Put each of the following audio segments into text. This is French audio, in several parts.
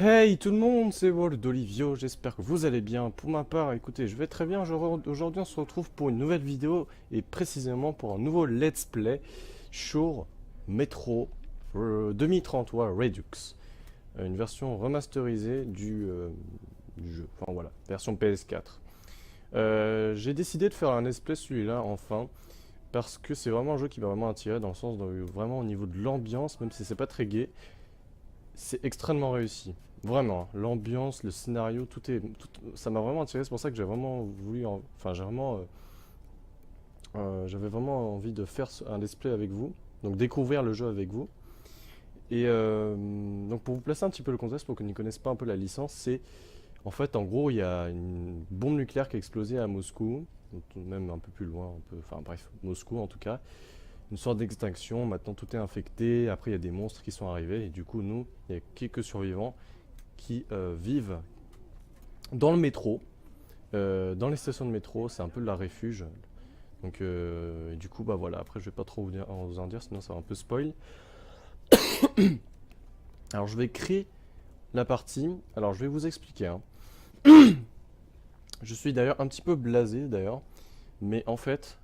Hey tout le monde, c'est Wall d'Olivio, j'espère que vous allez bien. Pour ma part, écoutez, je vais très bien. Aujourd'hui, on se retrouve pour une nouvelle vidéo et précisément pour un nouveau let's play sur Metro 2033 Redux. Une version remasterisée du jeu. Enfin voilà, version PS4. J'ai décidé de faire un let's play celui-là enfin parce que c'est vraiment un jeu qui m'a vraiment attiré dans le sens vraiment au niveau de l'ambiance, même si c'est pas très gai. C'est extrêmement réussi. Vraiment, hein. L'ambiance, le scénario, ça m'a vraiment attiré. C'est pour ça que j'ai vraiment voulu, enfin, j'avais vraiment envie de faire un display avec vous, donc découvrir le jeu avec vous. Et donc pour vous placer un petit peu le contexte, pour que vous ne connaissez pas un peu la licence, c'est en fait, en gros, il y a une bombe nucléaire qui a explosé à Moscou, même un peu plus loin, enfin bref, Moscou en tout cas, une sorte d'extinction. Maintenant, tout est infecté. Après, il y a des monstres qui sont arrivés. Et du coup, nous, il y a quelques survivants qui vivent dans le métro, dans les stations de métro. C'est un peu de la refuge. Donc, et du coup, bah voilà. Après, je vais pas trop vous en dire, sinon ça va un peu spoil. Alors, je vais créer la partie. Alors, je vais vous expliquer, hein. Je suis d'ailleurs un petit peu blasé, d'ailleurs. Mais en fait,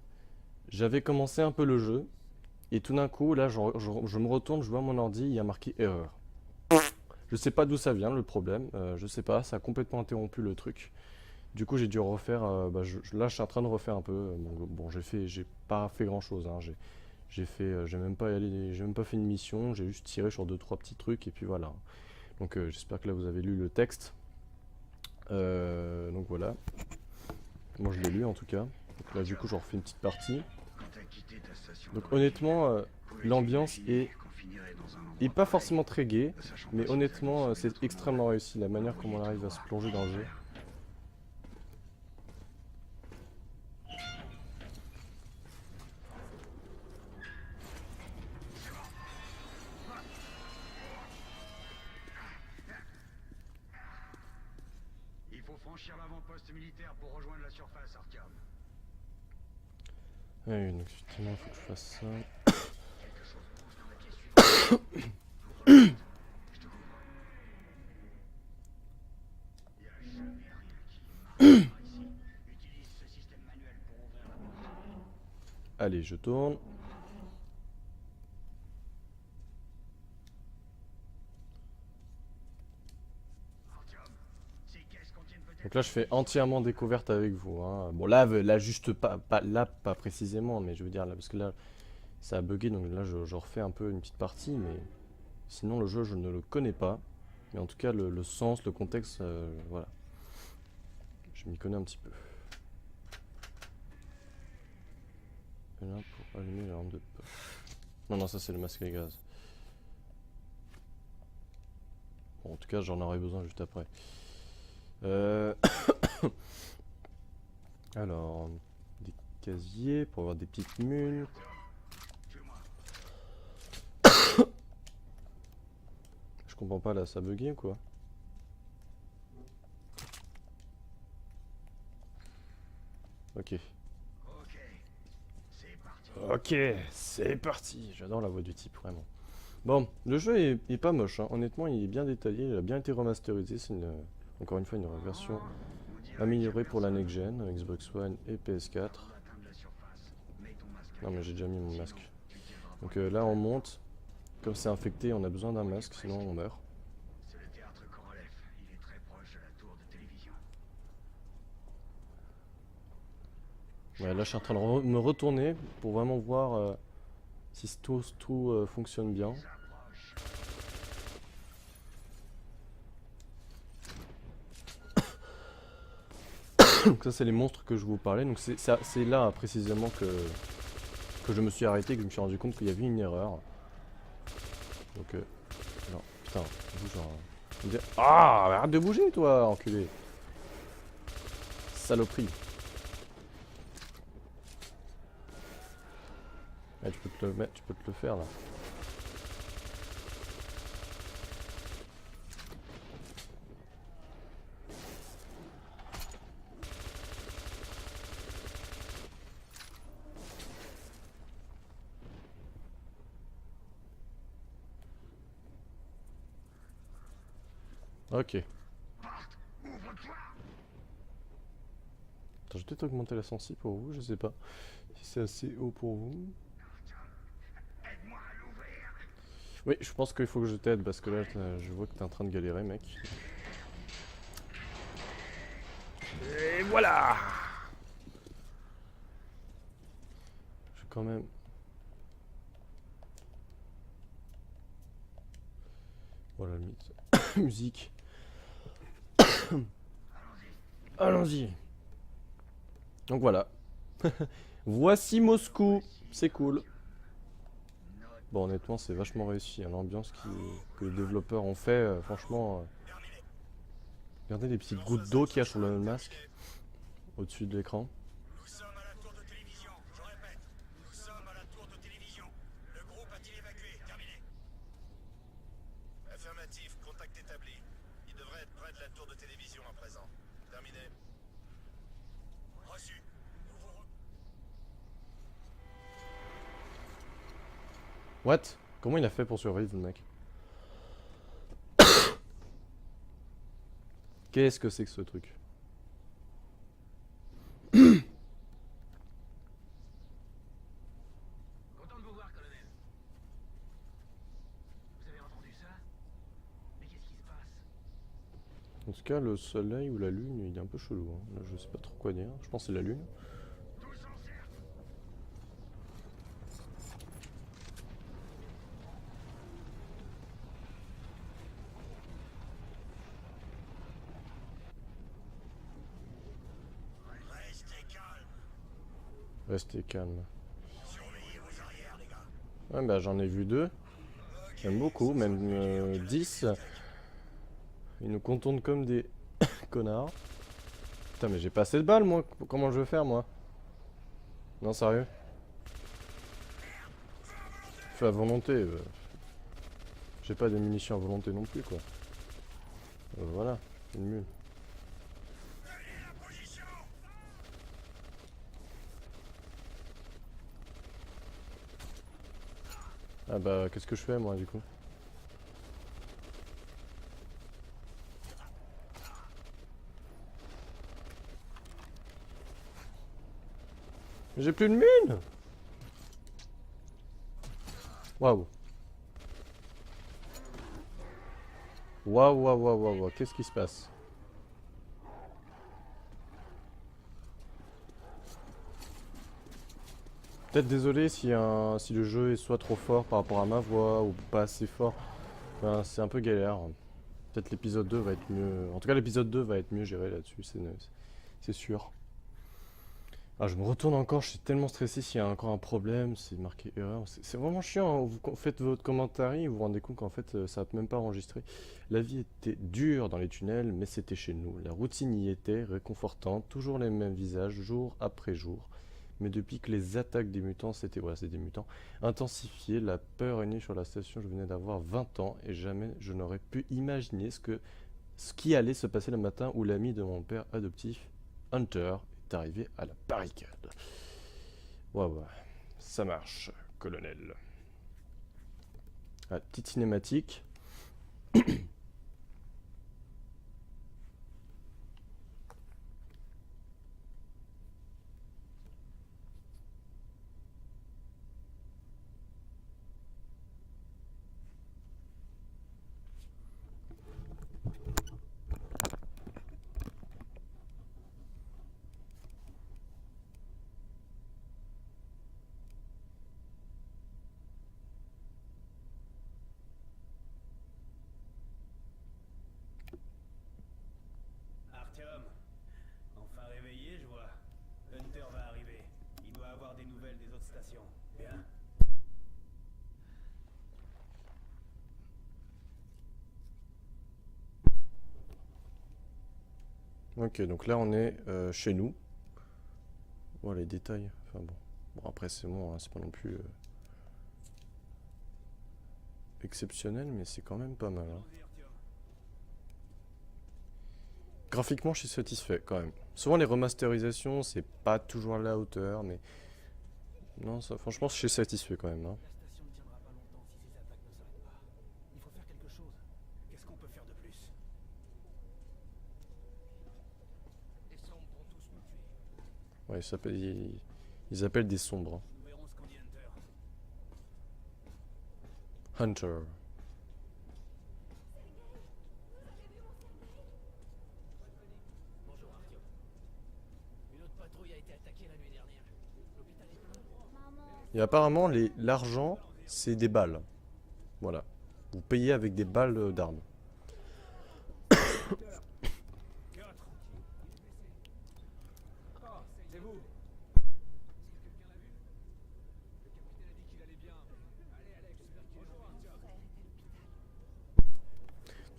j'avais commencé un peu le jeu. Et tout d'un coup, là, je me retourne, je vois mon ordi, il y a marqué erreur. Je sais pas d'où ça vient le problème, je sais pas, ça a complètement interrompu le truc. Du coup, j'ai dû refaire. Là, je suis en train de refaire un peu. Donc, bon, j'ai pas fait grand chose, hein. J'ai même pas fait une mission. J'ai juste tiré sur deux trois petits trucs et puis voilà. Donc, j'espère que là vous avez lu le texte. Donc voilà. Moi, je l'ai lu en tout cas. Donc, là, du coup, j'en refais une petite partie. Donc, honnêtement, l'ambiance est pas forcément très gaie, mais honnêtement, c'est extrêmement réussi la manière comment on arrive à se plonger dans le jeu. Il faut franchir l'avant-poste militaire pour rejoindre la surface, Artyom. Ouais, donc effectivement, il faut que je fasse ça. Quelque chose bouge dans la pièce suivante. Ouvre la porte. Je te couvre. Il n'y a jamais rien qui marche par ici. Utilise ce système manuel pour ouvrir la porte. Allez, je tourne. Artyom, ces caisses contiennent peut-être Donc là, une je fais munition entièrement supplémentaire. découverte avec vous, hein. Bon, là juste pas, là, pas précisément, mais je veux dire, là, parce que là, ça a bugué, donc là, je refais un peu une petite partie, mais sinon, le jeu, je ne le connais pas. Mais en tout cas, le sens, le contexte, voilà, je m'y connais un petit peu. Et là, pour allumer la lampe de poche. Non, non, ça, c'est le masque à gaz. Bon, en tout cas, j'en aurai besoin juste après. Euh... Alors, des casiers pour avoir des petites mules. Suis-moi. Je comprends pas là, ça a bugué ou quoi? Ok. Ok, c'est parti. Ok, c'est parti. J'adore la voix du type, vraiment. Bon, le jeu est pas moche, hein. Honnêtement, il est bien détaillé, il a bien été remasterisé. Encore une fois une version On dirait qu'il y a améliorée pour la personne. next-gen, Xbox One et PS4. Avant d'atteindre la surface, mets ton masque à Non, mais j'ai gaz. déjà mis mon Sinon, masque. tu tiendras pas Donc le là, on signal. monte. Comme c'est infecté, on a besoin d'un masque, sinon on meurt. C'est le théâtre Korolev. Il est très proche de la tour de télévision. Ouais, là, je suis en train de me retourner pour vraiment voir si tout fonctionne bien. Ils approchent. Donc ça, c'est les monstres que je vous parlais. Donc c'est là précisément que je me suis arrêté, que je me suis rendu compte qu'il y avait une erreur. Donc, non, putain, bouge. Ah, arrête de bouger, toi, enculé. Saloperie. Ouais, tu peux te le mettre, tu peux te le faire là. Ok. Attends, je vais peut-être augmenter la sensi pour vous, je sais pas. Si c'est assez haut pour vous. Oui, je pense qu'il faut que je t'aide parce que là, je vois que t'es en train de galérer, mec. Et voilà! Je vais quand même. Voilà, limite. Musique. Allons-y. Donc voilà. Voici Moscou. C'est cool. Bon, honnêtement, c'est vachement réussi. Hein, l'ambiance que les développeurs ont fait, franchement. Regardez les petites gouttes d'eau qu'il y a sur le masque au-dessus de l'écran. Nous sommes à la tour de télévision. Je répète, nous sommes à la tour de télévision. Le groupe a-t-il évacué? Terminé. Affirmatif, contact établi. Il devrait être près de la tour de télévision à présent. Terminé. Reçu. What? Comment il a fait pour survivre, le mec? Qu'est-ce que c'est que ce truc? Content de vous voir, colonel. Vous avez entendu ça? Mais qu'est-ce qui se passe? En tout cas, le soleil ou la lune, il est un peu chelou. Hein. Là, je sais pas trop quoi dire. Je pense que c'est la lune. Tous en cercle. Restez calme. Restez calme. Surveillez vos arrières, les gars. Ouais, bah j'en ai vu 2. J'aime beaucoup, même 10. Ils nous contournent comme des connards. Putain, mais j'ai pas assez de balles, moi. Comment je vais faire, moi? Non, sérieux? Fais à volonté. J'ai pas des munitions à volonté non plus, quoi. Voilà, une mule. Ah bah, qu'est-ce que je fais, moi, du coup? Mais j'ai plus de mine! Waouh! Waouh, waouh, waouh, waouh, waouh, qu'est-ce qui se passe? Peut-être désolé si le jeu est soit trop fort par rapport à ma voix ou pas assez fort. Enfin, c'est un peu galère. Peut-être l'épisode 2 va être mieux. En tout cas, l'épisode 2 va être mieux géré là-dessus, c'est sûr. Ah, je me retourne encore, je suis tellement stressé s'il y a encore un problème, c'est marqué erreur. C'est vraiment chiant, hein. Vous faites votre commentaire et vous vous rendez compte qu'en fait, ça n'a même pas enregistré. La vie était dure dans les tunnels, mais c'était chez nous. La routine y était réconfortante, toujours les mêmes visages, jour après jour. Mais depuis que les attaques des mutants, c'est des mutants, intensifiées, la peur régnait sur la station. Je venais d'avoir 20 ans et jamais je n'aurais pu imaginer ce qui allait se passer le matin où l'ami de mon père adoptif, Hunter, est arrivé à la barricade. Ouais, ouais, ça marche, colonel. Ah, petite cinématique. Artyom, enfin réveillé, je vois. Hunter va arriver. Il doit avoir des nouvelles des autres stations. Bien. Ok, donc là on est chez nous. Voilà les détails. Enfin bon. Bon après c'est bon, hein, c'est pas non plus exceptionnel, mais c'est quand même pas mal. Hein. Allons-y, Artyom. Graphiquement, je suis satisfait quand même. Souvent, les remasterisations, c'est pas toujours à la hauteur, mais non, ça, franchement, je suis satisfait quand même. Hein. La station ne tiendra pas longtemps si ces attaques ne s'arrêtent pas. Il faut faire quelque chose. Qu'est-ce qu'on peut faire de plus? Ouais, ils appellent des sombres. Nous verrons ce qu'on dit Hunter. Hunter. Bonjour Artyom. Une autre patrouille a été attaquée la nuit dernière. L'hôpital est plein. Et apparemment, l'argent, c'est des balles. Voilà. Vous payez avec des balles d'armes. C'est vous.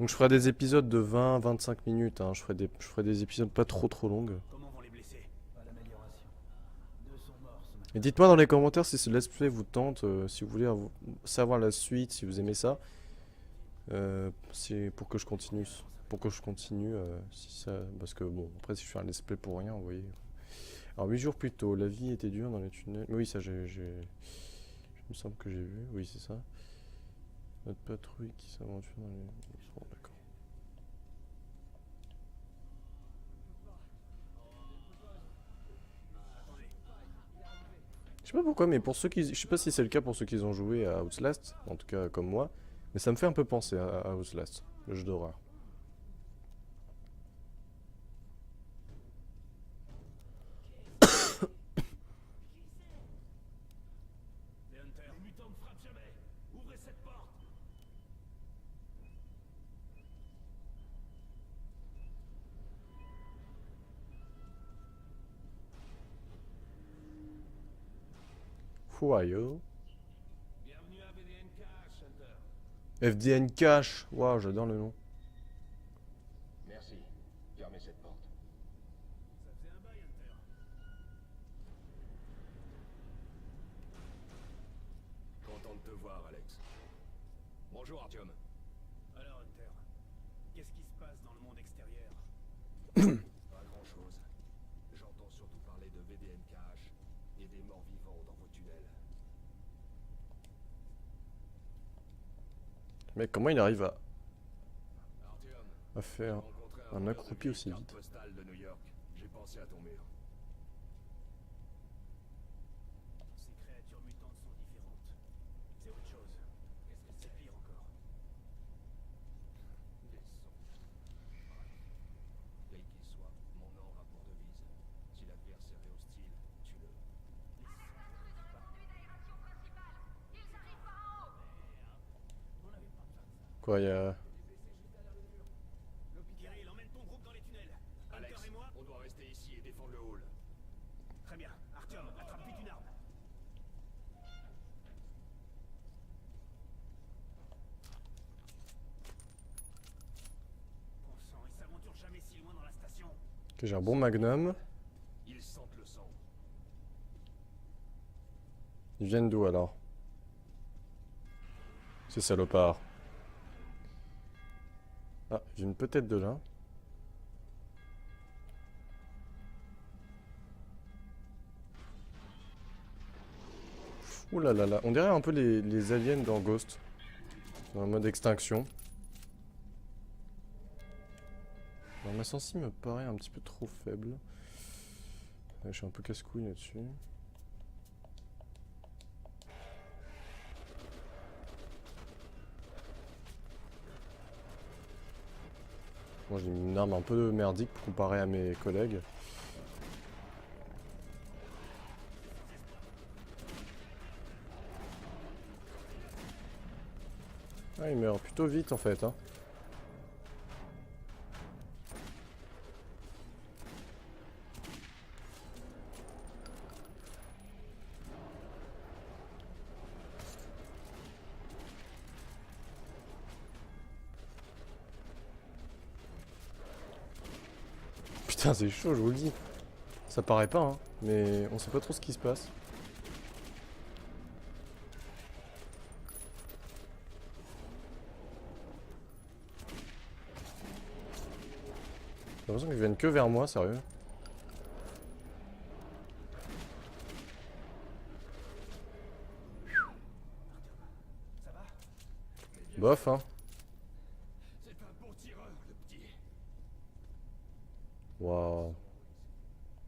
Donc je ferai des épisodes de 20-25 minutes. Hein. Je ferai des épisodes pas trop longues. Comment vont les blessés? Pas d'amélioration. 2 sont morts ce matin. Et dites-moi dans les commentaires si ce let's play vous tente, si vous voulez savoir la suite, si vous aimez ça. C'est pour que je continue. Si ça, parce que bon, après si je fais un let's play pour rien, vous voyez. Alors 8 jours plus tôt, la vie était dure dans les tunnels. Oui, ça il me semble que j'ai vu. Oui, c'est ça. Notre patrouille qui s'aventure dans les... Bon, d'accord. Je sais pas pourquoi, mais pour ceux qui... Je sais pas si c'est le cas pour ceux qui ont joué à Outlast, en tout cas comme moi, mais ça me fait un peu penser à Outlast, le jeu d'horreur. C'est Hunter. Les mutants ne frappent jamais. Ouvrez cette porte. Who are you? Bienvenue à VDNK, Hunter. FDN Cash. Waouh, j'adore le nom. Merci. Fermez cette porte. Ça faisait un bail, Hunter. Content de te voir, Alex. Bonjour, Artyom. Alors, Hunter, qu'est-ce qui se passe dans le monde extérieur? Pas grand-chose. J'entends surtout parler de VDNKH et des morts vivants dans vos tunnels. Mais comment il arrive Artyom, à faire rencontré un voleur accroupi de aussi vieilles vite? cartes postales de New York. J'ai pensé à ton mur. Ces créatures mutantes sont différentes. C'est autre chose. Qu'est-ce que c'est pire encore? Des sons. Quel qu'il soit, mon ordre a pour devise. Si l'adversaire est hostile, tue-le. Quoi, il y a... Kirill, emmène ton groupe dans les tunnels. Alex, Hunter et moi. on doit rester ici et défendre le hall. Très bien. Artyom, attrape vite une arme. Bon sang, ils s'aventurent jamais si loin dans la station. Ok, j'ai un bon magnum. Ils sentent le sang. Ils viennent d'où alors? Ces salopards. Ah, ils viennent peut-être de là. Ouh là là là, on dirait un peu les aliens dans Ghost. En mode extinction. Alors, ma sensi me paraît un petit peu trop faible. Je suis un peu casse-couille là-dessus. Moi j'ai mis une arme un peu merdique comparée à mes collègues. Ah, il meurt plutôt vite en fait, hein. Putain, c'est chaud, je vous le dis. Ça paraît pas, hein, mais on sait pas trop ce qui se passe. J'ai l'impression qu'ils viennent que vers moi, sérieux. Ça va? Bof, hein. C'est un bon tireur, le petit. Waouh.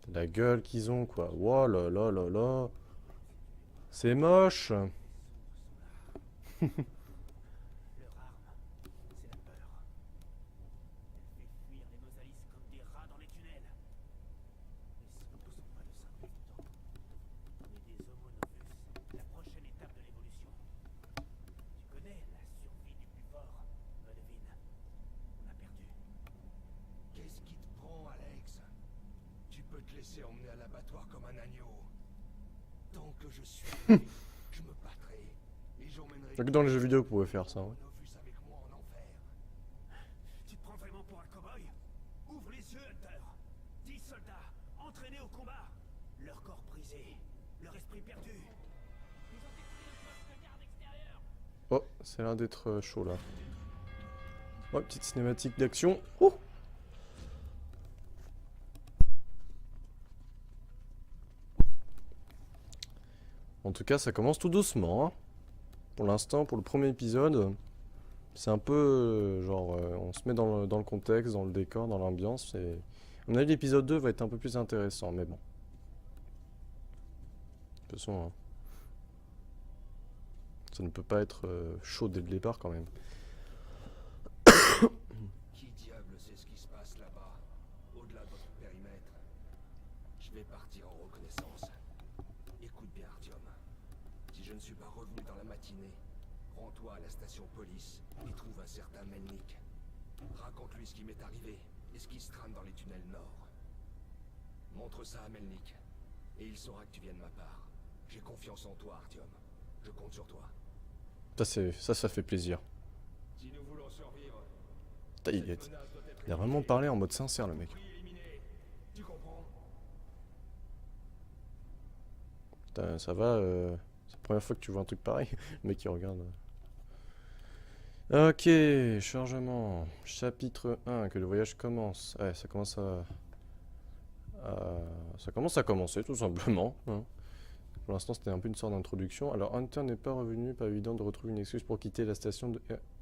La gueule qu'ils ont, quoi. Oh là là là là. C'est moche. Leur arme, c'est la peur. Elle fait fuir les Nosalis comme des rats dans les tunnels. Mais si nous ne poussons pas le cerveau du temps, on est des Homo novus, la prochaine étape de l'évolution. Tu connais la survie du plus fort, Melvin. On a perdu. Qu'est-ce qui te prend, Alex? Tu peux te laisser emmener à l'abattoir comme un agneau. Tant que je suis vivant, je me battrai. Et j'emmènerai Que dans les jeux vidéo, vous pouvez faire ça. Homo Ouais. novus avec moi en enfer. Tu te prends vraiment pour un cow-boy? Ouvre les yeux, Hunter. 10 soldats, entraînés au combat. Leur corps brisé, leur esprit perdu. Ils ont détruit le poste de garde extérieur. Oh, c'est l'air d'être chaud là. Oh, petite cinématique d'action. Ouh. En tout cas, ça commence tout doucement, hein. Pour l'instant, pour le premier épisode, c'est un peu on se met dans le contexte, dans le décor, dans l'ambiance. Et à mon avis, l'épisode 2 va être un peu plus intéressant, mais bon. De toute façon, hein, ça ne peut pas être chaud dès le départ quand même. Qui diable sait ce qui se passe là-bas, au-delà de votre périmètre? Je vais partir en reconnaissance. Écoute bien, Artyom. Si je ne suis pas revenu dans la matinée, rends-toi à la station police et trouve un certain Melnik. Raconte-lui ce qui m'est arrivé et ce qui se trame dans les tunnels nord. Montre ça à Melnik, et il saura que tu viens de ma part. J'ai confiance en toi, Artyom. Je compte sur toi. Ça fait plaisir. Si nous voulons survivre, Putain, cette menace doit être il a vraiment parlé en mode sincère, le mec. éliminée. Tu comprends? Putain, ça va, c'est la première fois que tu vois un truc pareil. Le mec qui regarde. Ok, chargement. Chapitre 1, que le voyage commence. Ouais, ça commence ça commence à commencer, tout simplement, hein. Pour l'instant, c'était un peu une sorte d'introduction. Alors, Hunter n'est pas revenu, pas évident de retrouver une excuse pour quitter la station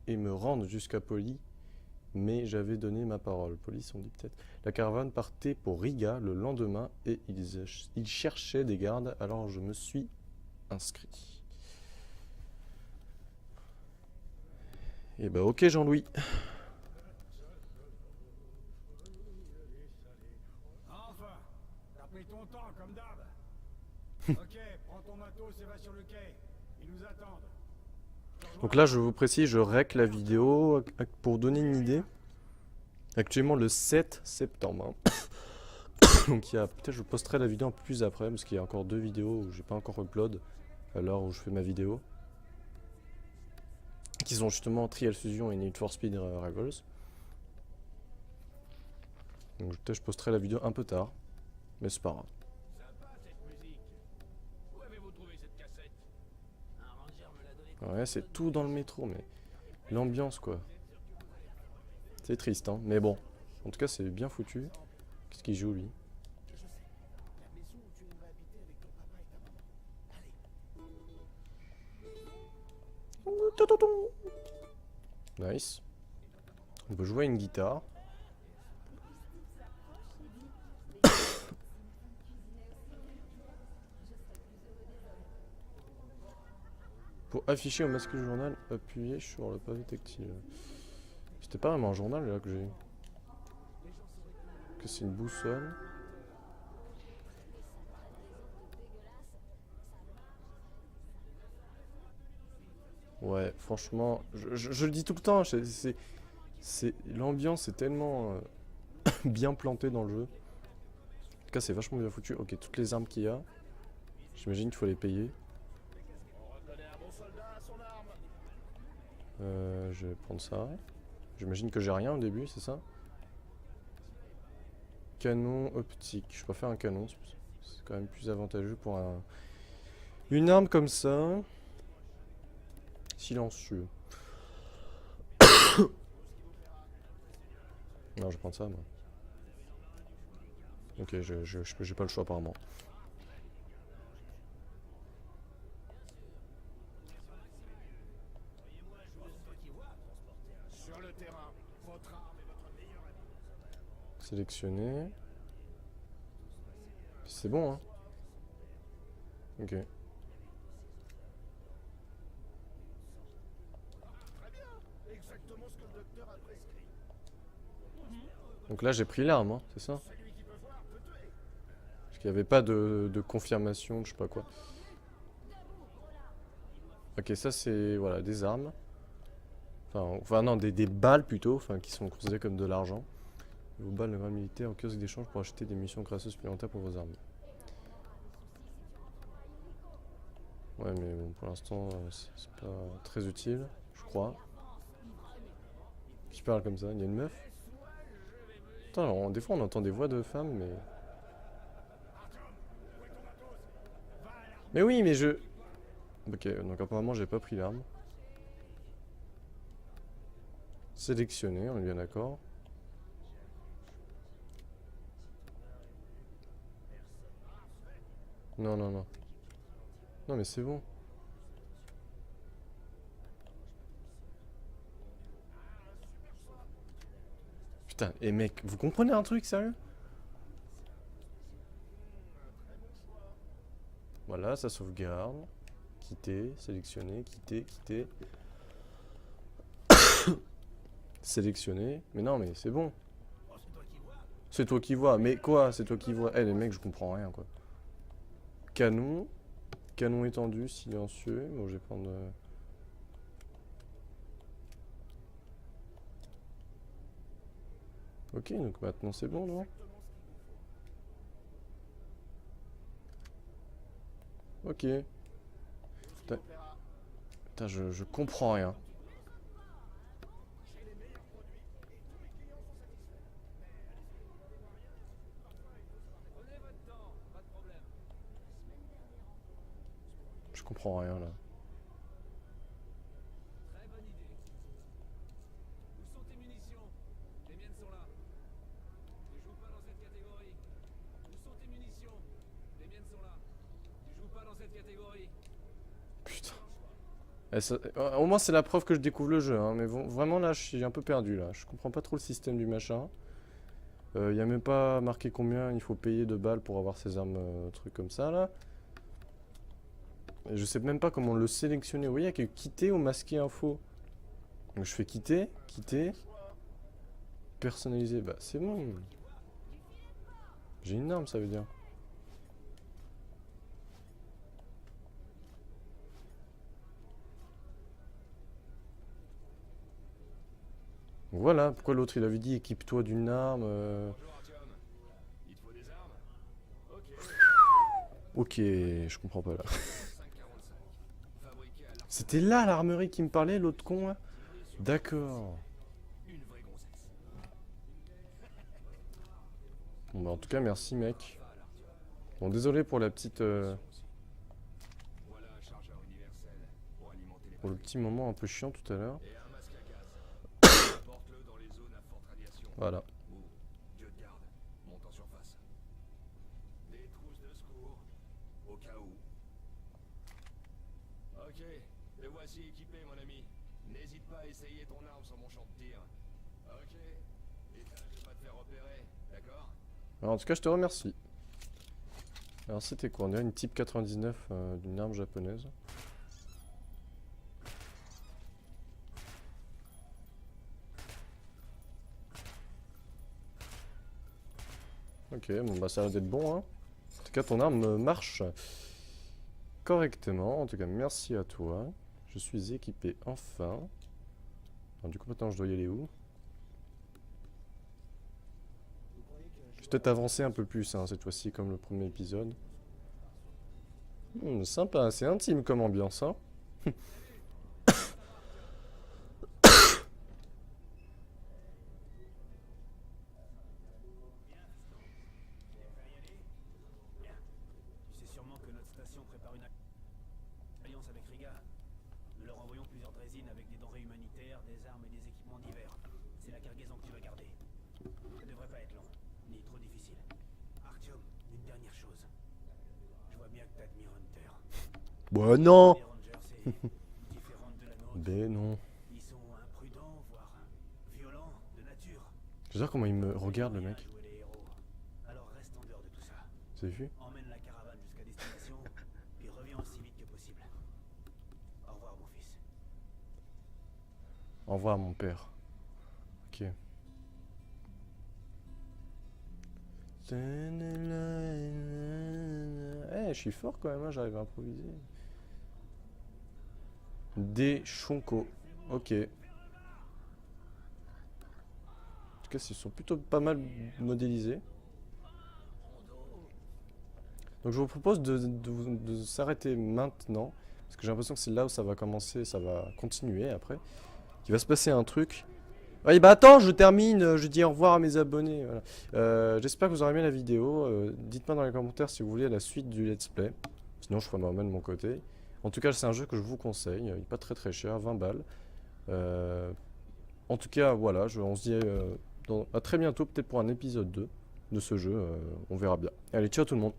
et me rendre jusqu'à Poly. Mais j'avais donné ma parole. Police, on dit peut-être. La caravane partait pour Riga le lendemain et ils cherchaient des gardes, alors je me suis inscrit. Et bah ok Jean-Louis. Enfin, t'as pris ton temps comme d'hab. Ok, prends ton matos et va sur le quai. Ils nous attendent. Donc là je vous précise, je rec la vidéo pour donner une idée. Actuellement le 7 septembre. Hein. Donc il y a peut-être je posterai la vidéo un peu plus après parce qu'il y a encore 2 vidéos où j'ai pas encore upload à l'heure où je fais ma vidéo. Qui sont justement Trial Fusion et Need for Speed Rivals. Donc peut-être je posterai la vidéo un peu tard. Mais c'est pas grave. Sympa cette musique. Où avez-vous trouvé cette cassette? Un ranger me l'a donné. Ouais, c'est tout dans le métro, mais l'ambiance quoi. C'est triste, hein, mais bon. En tout cas, c'est bien foutu. Qu'est-ce qu'il joue lui? Je sais. La maison où tu aimerais habiter avec ton papa et ta maman. Allez. Nice. On peut jouer à une guitare. Pour afficher au masque du journal, appuyez sur le pavé tactile. C'était pas vraiment un journal là que j'ai. Que c'est une boussole. Ouais, franchement, je le dis tout le temps, l'ambiance est tellement bien plantée dans le jeu. En tout cas, c'est vachement bien foutu. Ok, toutes les armes qu'il y a, j'imagine qu'il faut les payer. Je vais prendre ça. J'imagine que j'ai rien au début, c'est ça? Canon optique. Je préfère un canon, c'est quand même plus avantageux pour une arme comme ça. Silencieux. Non, je vais prendre ça, moi. Ok, j'ai pas le choix apparemment. Sur le terrain, votre arme est votre meilleur ami. Sélectionner. C'est bon, hein. Ok. Exactement ce que le docteur a prescrit. Donc là, j'ai pris l'arme, hein, c'est ça? Celui qui peut voir peut tuer. Parce qu'il n'y avait pas de confirmation, de je sais pas quoi. Ok, ça c'est voilà, des armes. Enfin non, des balles plutôt, enfin qui sont considérées comme de l'argent. Vos balles de grade militaire au kiosque d'échange pour acheter des missions gracieuses supplémentaires pour vos armes. Ouais, mais bon, pour l'instant, c'est pas très utile, je crois. Qui parle comme ça? Il y a une meuf? Putain, des fois on entend des voix de femmes, mais... Mais oui, mais je... Ok, donc apparemment j'ai pas pris l'arme. Sélectionner, on est bien d'accord. Non, non, non. Non, mais c'est bon. Putain, et mec, vous comprenez un truc, sérieux? Voilà, ça sauvegarde. Quitter, sélectionner, quitter, quitter. Sélectionner. Mais non, mais c'est bon. C'est toi qui vois. Mais quoi? C'est toi qui vois. Eh, les mecs, je comprends rien, quoi. Canon. Canon étendu, silencieux. Bon, je vais prendre... Ok, donc maintenant c'est bon, non? Ok. Putain, putain, je comprends rien. Je comprends rien là. Très bonne idée. Où sont tes munitions? Les miennes sont là. Tu joues pas dans cette catégorie. Où sont tes munitions? Les miennes sont là. Tu joues pas dans cette catégorie. Putain. Au moins c'est la preuve que je découvre le jeu, hein, mais bon, vraiment là je suis un peu perdu là. Je comprends pas trop le système du machin. Y a même pas marqué combien il faut payer de balles pour avoir ces armes, trucs comme ça là. Et je sais même pas comment le sélectionner. Vous voyez, il y a que quitter ou masquer info. Donc je fais quitter, quitter. Personnaliser, bah c'est bon. J'ai une arme, ça veut dire. Voilà, pourquoi l'autre il avait dit équipe-toi d'une arme. Bonjour Artyom. Il te faut des armes? Ok. Ok, je comprends pas là. 545. Fabriqué à l'arme. C'était là l'armerie qui me parlait, l'autre con là? D'accord. Une vraie gonzesse. Bon bah en tout cas merci mec. Pas à l'Artyom. Bon désolé pour la petite... Voilà un chargeur universel pour alimenter les pour le petit moment un peu chiant tout à l'heure. Et un masque à gaz. Porte-le dans les zones à forte radiation. Voilà. Ou, Dieu te garde, monte en surface. Des trousses de secours, au cas où. Ok, te voici équipé, mon ami. N'hésite pas à essayer ton arme sur mon champ de tir. Ok, et tâche de pas te faire repérer, d'accord? Alors en tout cas je te remercie. Alors c'était quoi? On dirait une type 99 d'une arme japonaise. Ok, bon bah ça a l'air d'être bon hein. En tout cas ton arme marche correctement. En tout cas merci à toi. Je suis équipé enfin. Alors, du coup maintenant je dois y aller où? Je vais peut-être avancer un peu plus hein, cette fois-ci comme le premier épisode. Sympa, c'est intime comme ambiance hein. Tu sais sûrement que notre station prépare une alliance avec Riga. Nous leur envoyons plusieurs drésines avec des denrées humanitaires, des armes et des équipements divers. C'est la cargaison que tu vas garder. Ça devrait pas être long, ni trop difficile. Artyom, une dernière chose. Je vois bien que t'admires Hunter. Bah non. Les Rangers, c'est différente de la nôtre. Ben non. Ils sont imprudents, voire violents de nature. J'adore comment il me regarde le mec. Jouer les héros. Alors reste en dehors de tout ça. Vous avez vu? Emmène la caravane jusqu'à destination, puis reviens aussi vite que possible. Au revoir, mon fils. Au revoir mon père. Ok. Eh, je suis fort quand même, hein, j'arrive à improviser. Des Shonko. Ok. En tout cas, ils sont plutôt pas mal modélisés. Donc je vous propose de s'arrêter maintenant. Parce que j'ai l'impression que c'est là où ça va commencer, ça va continuer après. Il va se passer un truc. Oui, bah attends, je termine, je dis au revoir à mes abonnés. Voilà. J'espère que vous aurez aimé la vidéo. Dites-moi dans les commentaires si vous voulez la suite du let's play. Sinon, je ferai moi-même de mon côté. En tout cas, c'est un jeu que je vous conseille. Il n'est pas très très cher, 20 balles. En tout cas, voilà, on se dit à très bientôt, peut-être pour un épisode 2 de ce jeu. On verra bien. Allez, ciao tout le monde.